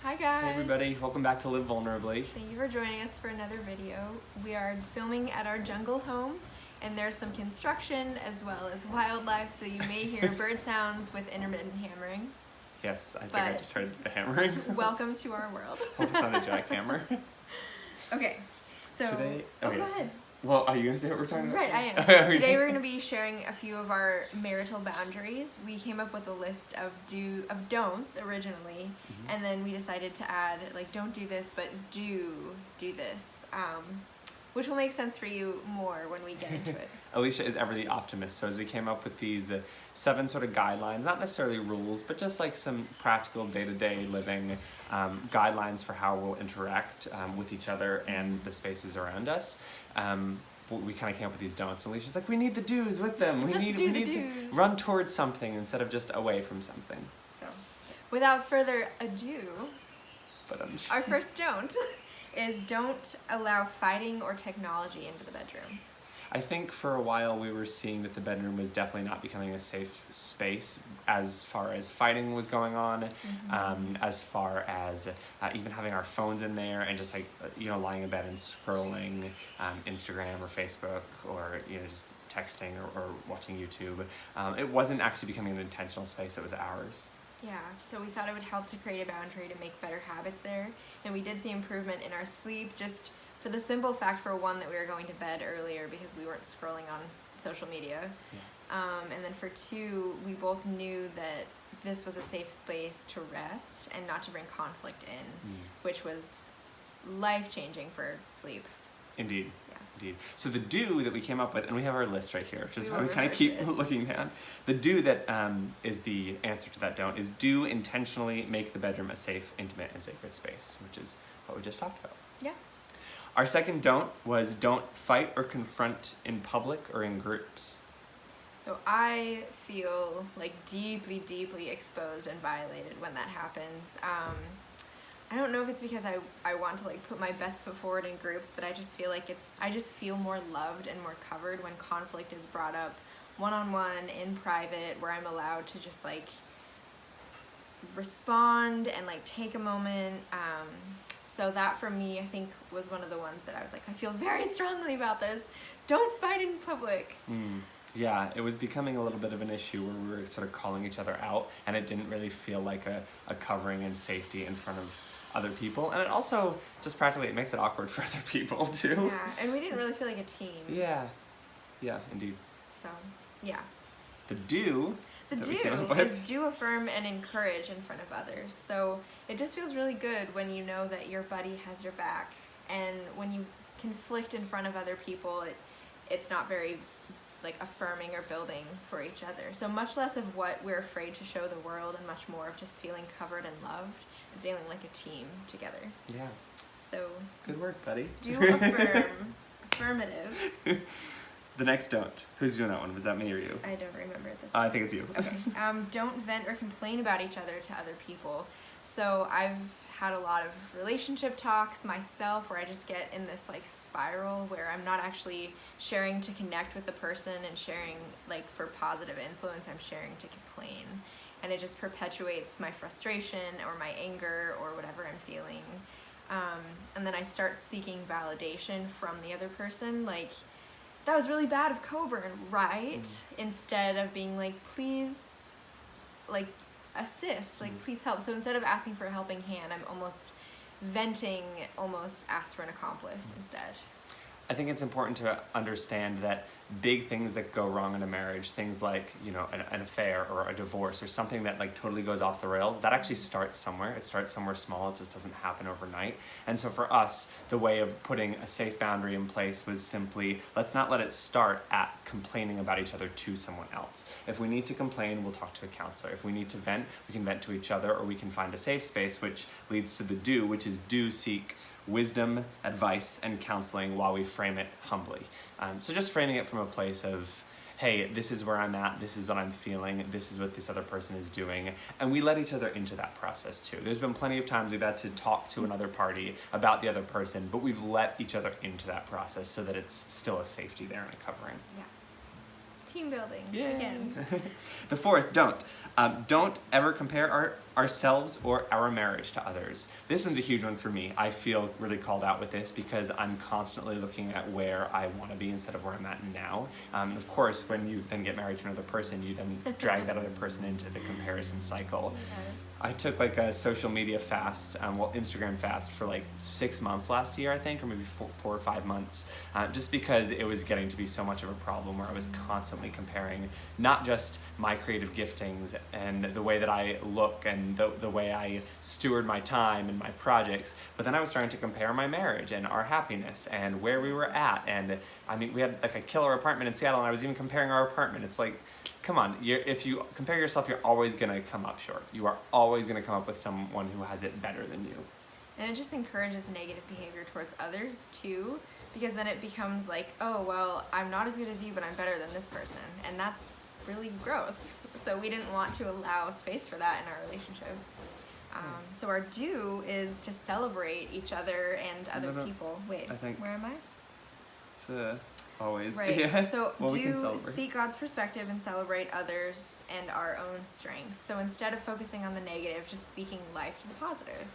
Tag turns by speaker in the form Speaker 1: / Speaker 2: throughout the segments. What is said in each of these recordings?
Speaker 1: Hi guys!
Speaker 2: Hey everybody, welcome back to Live Vulnerably.
Speaker 1: Thank you for joining us for another video. We are filming at our jungle home and there's some construction as well as wildlife, so you may hear bird sounds with intermittent hammering.
Speaker 2: Yes, I think I just heard the hammering.
Speaker 1: Welcome to our world.
Speaker 2: Hope it's not a jackhammer.
Speaker 1: Okay, so
Speaker 2: Today,
Speaker 1: go ahead.
Speaker 2: Well, are you going to say what we're talking about?
Speaker 1: Right, I am. Today we're going to be sharing a few of our marital boundaries. We came up with a list of don'ts originally, and then we decided to add, like, don't do this, but do this, which will make sense for you more when we get into it.
Speaker 2: Alicia is ever the optimist, so as we came up with these 7 sort of guidelines, not necessarily rules, but just like some practical day-to-day living guidelines for how we'll interact with each other and the spaces around us. We kind of came up with these don'ts, and Alicia's like, we need the do's with them. We need to run towards something instead of just away from something.
Speaker 1: So, without further ado, our first don't is don't allow fighting or technology into the bedroom.
Speaker 2: I think for a while we were seeing that the bedroom was definitely not becoming a safe space as far as fighting was going on, as far as even having our phones in there and just like, lying in bed and scrolling Instagram or Facebook or, just texting or watching YouTube. It wasn't actually becoming an intentional space that was ours.
Speaker 1: Yeah, so we thought it would help to create a boundary to make better habits there, and we did see improvement in our sleep just for the simple fact, for one, that we were going to bed earlier because we weren't scrolling on social media. Yeah. And then for 2, we both knew that this was a safe space to rest and not to bring conflict in, which was life-changing for sleep.
Speaker 2: Indeed. Yeah. Indeed. So the do that we came up with, and we have our list right here, just we kind of keep looking down. The do that is the answer to that don't is do intentionally make the bedroom a safe, intimate, and sacred space, which is what we just talked about.
Speaker 1: Yeah.
Speaker 2: Our second don't was don't fight or confront in public or in groups.
Speaker 1: So I feel like deeply, deeply exposed and violated when that happens. I don't know if it's because I want to like put my best foot forward in groups, but I just feel like I just feel more loved and more covered when conflict is brought up one-on-one in private, where I'm allowed to just like respond and like take a moment. So that for me, I think, was one of the ones that I was like, I feel very strongly about this. Don't fight in public.
Speaker 2: Yeah, it was becoming a little bit of an issue where we were sort of calling each other out, and it didn't really feel like a covering and safety in front of other people. And it also, just practically, it makes it awkward for other people too.
Speaker 1: Yeah, and we didn't really feel like a team.
Speaker 2: Yeah, indeed.
Speaker 1: So, yeah.
Speaker 2: The do
Speaker 1: is do affirm and encourage in front of others. So it just feels really good when you know that your buddy has your back, and when you conflict in front of other people, it's not very like affirming or building for each other. So much less of what we're afraid to show the world, and much more of just feeling covered and loved and feeling like a team together.
Speaker 2: Yeah.
Speaker 1: So
Speaker 2: good work, buddy.
Speaker 1: Do affirm. Affirmative.
Speaker 2: The next don't. Who's doing that one? Was that me or you?
Speaker 1: I don't remember at this point.
Speaker 2: I think it's you.
Speaker 1: Okay. Don't vent or complain about each other to other people. So I've had a lot of relationship talks myself where I just get in this like spiral where I'm not actually sharing to connect with the person and sharing like for positive influence. I'm sharing to complain. And it just perpetuates my frustration or my anger or whatever I'm feeling. And then I start seeking validation from the other person, like, that was really bad of Coburn, right? Instead of being like, please, like, assist, like, please help. So instead of asking for a helping hand, I'm almost venting, almost ask for an accomplice instead.
Speaker 2: I think it's important to understand that big things that go wrong in a marriage, things like, an affair or a divorce or something that like totally goes off the rails, that actually starts somewhere. It starts somewhere small. It just doesn't happen overnight. And so for us, the way of putting a safe boundary in place was simply, let's not let it start at complaining about each other to someone else. If we need to complain, we'll talk to a counselor. If we need to vent, we can vent to each other, or we can find a safe space, which leads to the do, which is do seek wisdom, advice, and counseling while we frame it humbly. So just framing it from a place of, hey, this is where I'm at, this is what I'm feeling, this is what this other person is doing, and we let each other into that process too. There's been plenty of times we've had to talk to another party about the other person, but we've let each other into that process so that it's still a safety there and a covering.
Speaker 1: Yeah. Team building,
Speaker 2: Yay.
Speaker 1: again.
Speaker 2: The fourth, don't. Don't ever compare ourselves or our marriage to others. This one's a huge one for me. I feel really called out with this because I'm constantly looking at where I want to be instead of where I'm at now. Of course, when you then get married to another person, you then drag that other person into the comparison cycle.
Speaker 1: Yes.
Speaker 2: I took like a social media fast, Instagram fast for like 6 months last year, I think, or maybe 4 or 5 months, just because it was getting to be so much of a problem where I was constantly comparing not just my creative giftings and the way that I look and the way I steward my time and my projects, but then I was starting to compare my marriage and our happiness and where we were at. And I mean, we had like a killer apartment in Seattle, and I was even comparing our apartment. It's like, come on, if you compare yourself, you're always going to come up short. You are always going to come up with someone who has it better than you.
Speaker 1: And it just encourages negative behavior towards others too, because then it becomes like, oh, well, I'm not as good as you, but I'm better than this person. And that's really gross. So we didn't want to allow space for that in our relationship. So our do is to celebrate each other and other people. Wait,
Speaker 2: I think
Speaker 1: where am I?
Speaker 2: It's always.
Speaker 1: Right.
Speaker 2: Yeah.
Speaker 1: So
Speaker 2: well,
Speaker 1: do seek God's perspective and celebrate others and our own strength. So instead of focusing on the negative, just speaking life to the positive.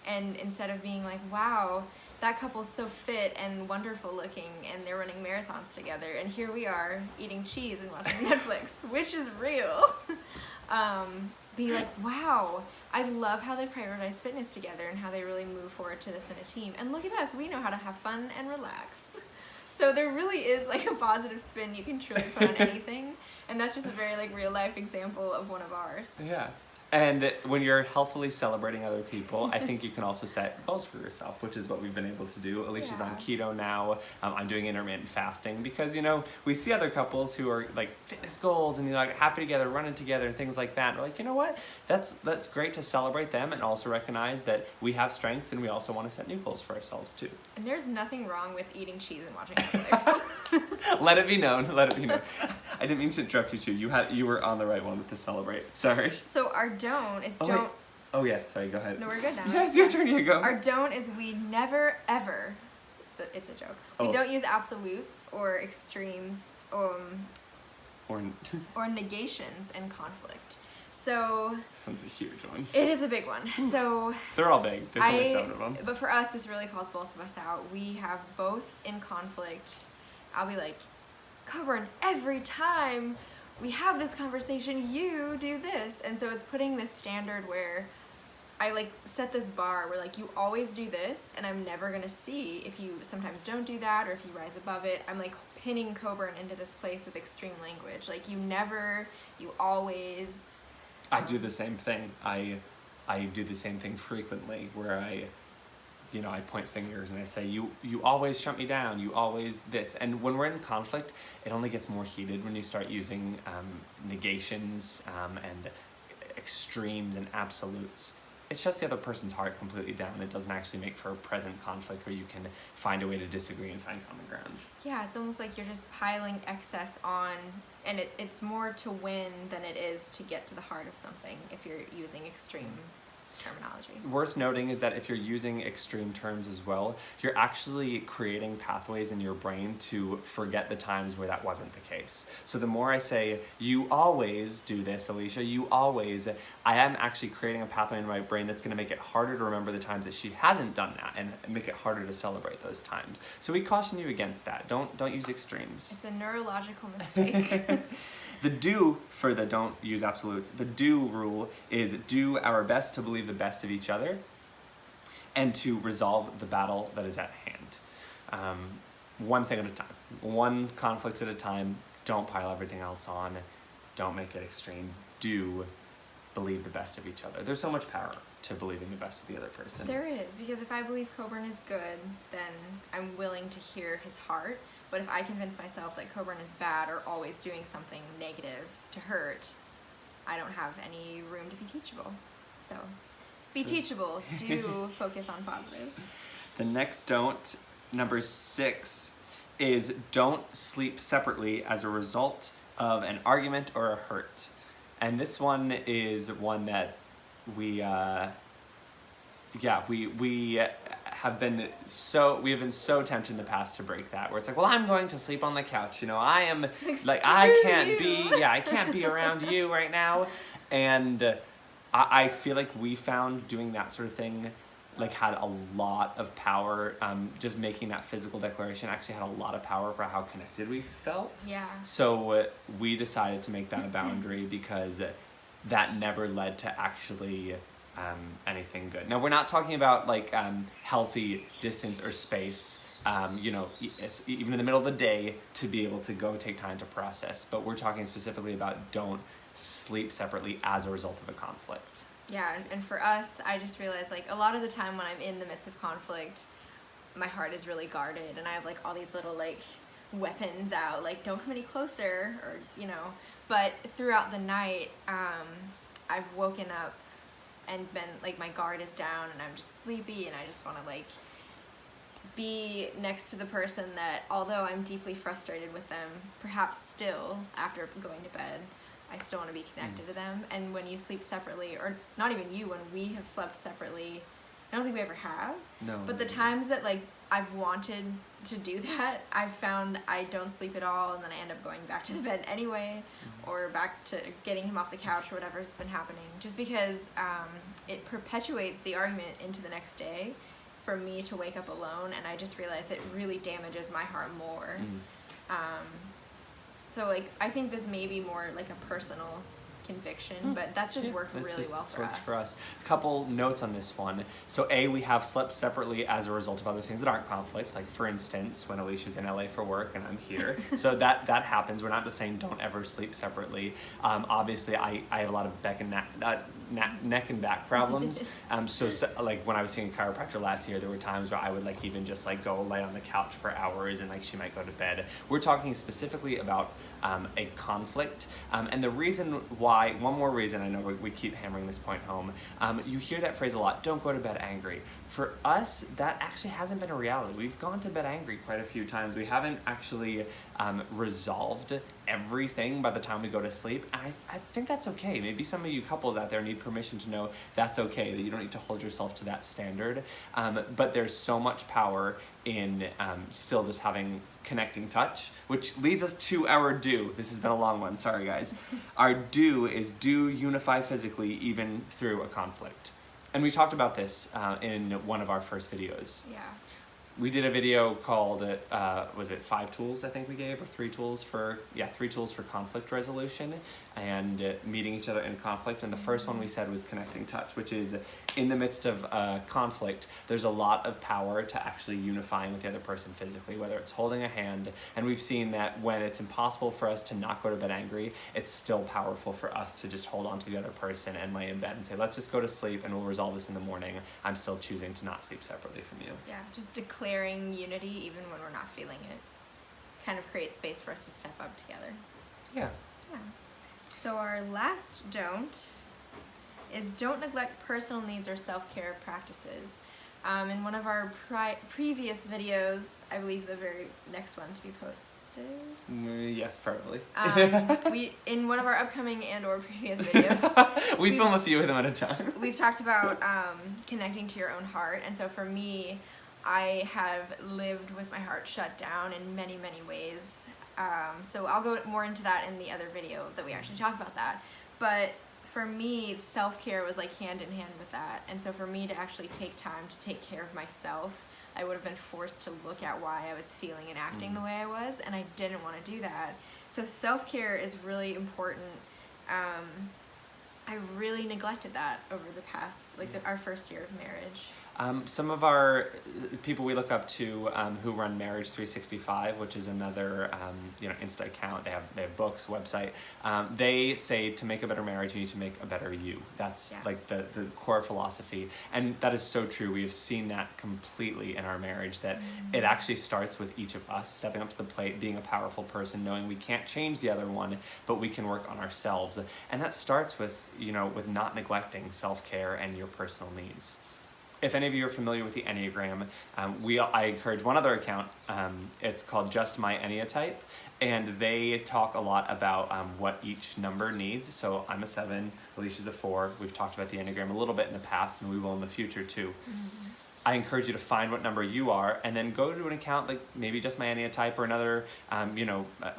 Speaker 1: And instead of being like, wow, that couple's so fit and wonderful looking and they're running marathons together, and here we are eating cheese and watching Netflix, which is real. Be like, wow, I love how they prioritize fitness together and how they really move forward to this in a team. And look at us, we know how to have fun and relax. So there really is like a positive spin you can truly put on anything. And that's just a very like real life example of one of ours.
Speaker 2: Yeah. And when you're healthily celebrating other people, I think you can also set goals for yourself, which is what we've been able to do. Alicia's on keto now. I'm doing intermittent fasting because, we see other couples who are like fitness goals and like happy together, running together and things like that. We're like, you know what? That's great to celebrate them and also recognize that we have strengths and we also want to set new goals for ourselves too.
Speaker 1: And there's nothing wrong with eating cheese and watching Netflix.
Speaker 2: Let it be known. Let it be known. I didn't mean to interrupt you too. You were on the right one with the celebrate. Sorry.
Speaker 1: So our don't is
Speaker 2: Oh,
Speaker 1: don't.
Speaker 2: wait. Oh yeah, sorry, go ahead.
Speaker 1: No, we're good now.
Speaker 2: Yeah, it's your turn, you go.
Speaker 1: Our don't is we never ever. It's a joke. We don't use absolutes or extremes
Speaker 2: Or
Speaker 1: or negations in conflict. So
Speaker 2: this one's a huge one.
Speaker 1: it is a big one. So
Speaker 2: They're all big. There's only 7 of them.
Speaker 1: But for us, this really calls both of us out. We have both in conflict. I'll be like, Coburn, every time we have this conversation, you do this. And so it's putting this standard where I like set this bar where like you always do this, and I'm never gonna see if you sometimes don't do that or if you rise above it. I'm like pinning Coburn into this place with extreme language. Like you always.
Speaker 2: I do the same thing. I do the same thing frequently where I point fingers and I say, you always shut me down, you always this. And when we're in conflict, it only gets more heated when you start using negations and extremes and absolutes. It shuts the other person's heart completely down. It doesn't actually make for a present conflict where you can find a way to disagree and find common ground.
Speaker 1: Yeah, it's almost like you're just piling excess on, and it's more to win than it is to get to the heart of something if you're using extreme terminology.
Speaker 2: Worth noting is that if you're using extreme terms as well, you're actually creating pathways in your brain to forget the times where that wasn't the case. So the more I say, you always do this, Alicia, you always, I am actually creating a pathway in my brain that's going to make it harder to remember the times that she hasn't done that and make it harder to celebrate those times. So we caution you against that. Don't use extremes.
Speaker 1: It's a neurological mistake.
Speaker 2: The do for the don't use absolutes, the do rule is do our best to believe the best of each other and to resolve the battle that is at hand. One thing at a time, one conflict at a time. Don't pile everything else on. Don't make it extreme. Do believe the best of each other. There's so much power to believing the best of the other person.
Speaker 1: There is, because if I believe Coburn is good, then I'm willing to hear his heart. But if I convince myself that Coburn is bad or always doing something negative to hurt, I don't have any room to be teachable. So be teachable. Do focus on positives.
Speaker 2: The next don't, number 6, is don't sleep separately as a result of an argument or a hurt. And this one is one that we have been so tempted in the past to break that, where it's like, well, I'm going to sleep on the couch, I am like, I can't be around you right now. And I feel like we found doing that sort of thing like had a lot of power. Just making that physical declaration actually had a lot of power for how connected we felt.
Speaker 1: Yeah.
Speaker 2: So we decided to make that a boundary because that never led to actually anything good. Now we're not talking about like healthy distance or space. You know, even in the middle of the day to be able to go take time to process. But we're talking specifically about don't sleep separately as a result of a conflict.
Speaker 1: Yeah, and for us, I just realized like a lot of the time when I'm in the midst of conflict, my heart is really guarded, and I have like all these little like weapons out, like don't come any closer, or you know. But throughout the night, I've woken up and been like my guard is down, and I'm just sleepy, and I just want to like be next to the person that, although I'm deeply frustrated with them, perhaps still after going to bed, I still want to be connected to them. And when you sleep separately, or not even you, when we have slept separately, I don't think we ever have.
Speaker 2: No.
Speaker 1: But the times that like I've wanted to do that, I've found I don't sleep at all, and then I end up going back to the bed anyway, or back to getting him off the couch or whatever's been happening, just because it perpetuates the argument into the next day for me to wake up alone, and I just realized it really damages my heart more. So like I think this may be more like a personal conviction, but that's just worked really well for us.
Speaker 2: A couple notes on this one. So we have slept separately as a result of other things that aren't conflict. Like for instance, when Alicia's in LA for work and I'm here. So that happens. We're not just saying don't ever sleep separately. Obviously I have a lot of neck and back problems. So like when I was seeing a chiropractor last year, there were times where I would like even just like go lay on the couch for hours, and like she might go to bed. We're talking specifically about a conflict, and the reason why, one more reason, I know we keep hammering this point home, you hear that phrase a lot, don't go to bed angry. For us, that actually hasn't been a reality. We've gone to bed angry quite a few times. We haven't actually resolved everything by the time we go to sleep, and I think that's okay. Maybe some of you couples out there need permission to know that's okay, that you don't need to hold yourself to that standard, but there's so much power in still just having connecting touch, which leads us to our do. This has been a long one, sorry guys. Our do is do unify physically even through a conflict. And we talked about this in one of our first videos.
Speaker 1: Yeah.
Speaker 2: We did a video called, was it 5 tools I think we gave, or 3 tools for, 3 tools for conflict resolution and meeting each other in conflict. And the first one we said was connecting touch, which is in the midst of conflict, there's a lot of power to actually unifying with the other person physically, whether it's holding a hand. And we've seen that when it's impossible for us to not go to bed angry, it's still powerful for us to just hold on to the other person and lay in bed and say, let's just go to sleep and we'll resolve this in the morning. I'm still choosing to not sleep separately from you.
Speaker 1: Yeah, just declaring unity even when we're not feeling it kind of creates space for us to step up together.
Speaker 2: Yeah.
Speaker 1: Yeah. So our last don't is don't neglect personal needs or self-care practices. In one of our previous videos, I believe the very next one to be posted.
Speaker 2: Yes, probably.
Speaker 1: In one of our upcoming and or previous videos,
Speaker 2: we film a few of them at a time.
Speaker 1: We've talked about connecting to your own heart, and so for me, I have lived with my heart shut down in many, many ways. So I'll go more into that in the other video that we actually talk about that. But for me, self-care was like hand in hand with that. And so for me to actually take time to take care of myself, I would have been forced to look at why I was feeling and acting the way I was, and I didn't want to do that. So self-care is really important. I really neglected that over the past, our first year of marriage.
Speaker 2: Some of our people we look up to who run Marriage 365, which is another Insta account. They have books, website. They say to make a better marriage, you need to make a better you. That's like the core philosophy, and that is so true. We have seen that completely in our marriage. That it actually starts with each of us stepping up to the plate, being a powerful person, knowing we can't change the other one, but we can work on ourselves, and that starts with with not neglecting self-care and your personal needs. If any of you are familiar with the Enneagram, I encourage one other account. It's called Just My Enneatype, and they talk a lot about what each number needs. So I'm a 7, Alicia's a 4. We've talked about the Enneagram a little bit in the past, and we will in the future too. I encourage you to find what number you are, and then go to an account like maybe Just My Enneatype or another,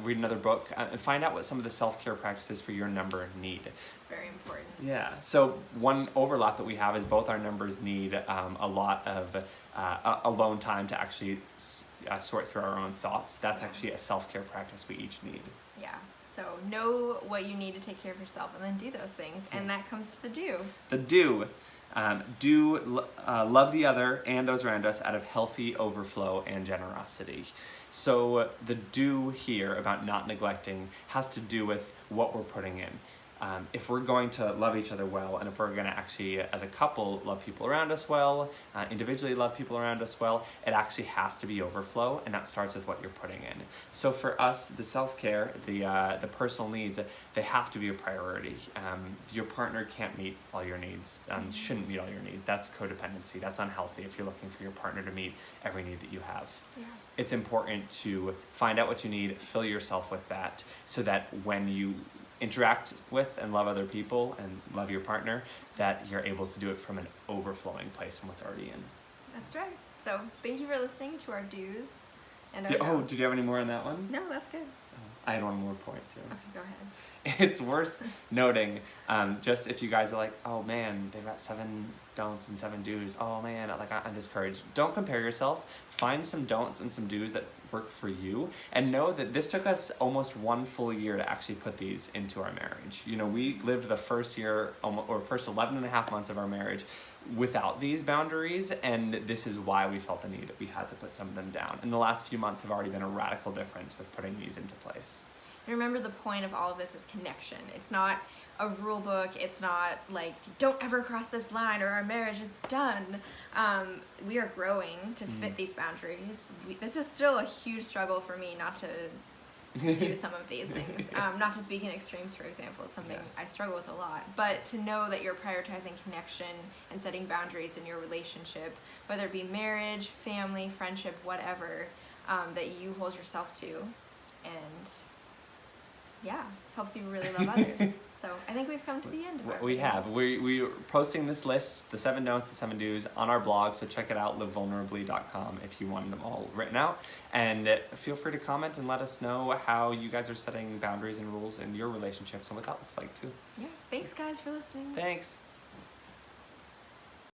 Speaker 2: read another book, and find out what some of the self-care practices for your number need.
Speaker 1: It's very important.
Speaker 2: Yeah, so one overlap that we have is both our numbers need a lot of alone time to actually sort through our own thoughts. That's actually a self-care practice we each need.
Speaker 1: Yeah, so know what you need to take care of yourself and then do those things, and that comes to the do.
Speaker 2: The do. Love the other and those around us out of healthy overflow and generosity. So the do here about not neglecting has to do with what we're putting in. If we're going to love each other well, and if we're going to actually, as a couple, love people around us well, individually love people around us well, it actually has to be overflow, and that starts with what you're putting in. So for us, the self-care, the personal needs, they have to be a priority. Your partner can't meet all your needs, shouldn't meet all your needs. That's codependency. That's unhealthy if you're looking for your partner to meet every need that you have.
Speaker 1: Yeah.
Speaker 2: It's important to find out what you need, fill yourself with that, so that when you interact with and love other people and love your partner, that you're able to do it from an overflowing place from what's already in.
Speaker 1: That's right. So thank you for listening to our do's and our don'ts.
Speaker 2: Did you have any more on that one?
Speaker 1: No, that's good.
Speaker 2: I had one more point too.
Speaker 1: Okay, go ahead.
Speaker 2: It's worth noting, just if you guys are like, oh man, they've got 7 don'ts and 7 do's. Oh man, I'm discouraged. Don't compare yourself. Find some don'ts and some do's that work for you, and know that this took us almost 1 full year to actually put these into our marriage. We lived the first year, or first 11 and a half months of our marriage without these boundaries, and this is why we felt the need that we had to put some of them down. And the last few months have already been a radical difference with putting these into place.
Speaker 1: And remember, the point of all of this is connection. It's not a rule book. It's not like, don't ever cross this line or our marriage is done. We are growing to fit these boundaries. This is still a huge struggle for me not to do some of these things. Not to speak in extremes, for example. It's something I struggle with a lot. But to know that you're prioritizing connection and setting boundaries in your relationship, whether it be marriage, family, friendship, whatever, that you hold yourself to, and helps you really love others. So I think we've come to the end of our
Speaker 2: We have. We're posting this list, the 7 don'ts, the 7 do's, on our blog, so check it out, livevulnerably.com, if you want them all written out. And feel free to comment and let us know how you guys are setting boundaries and rules in your relationships and what that looks like too.
Speaker 1: Yeah. Thanks, guys, for listening.
Speaker 2: Thanks.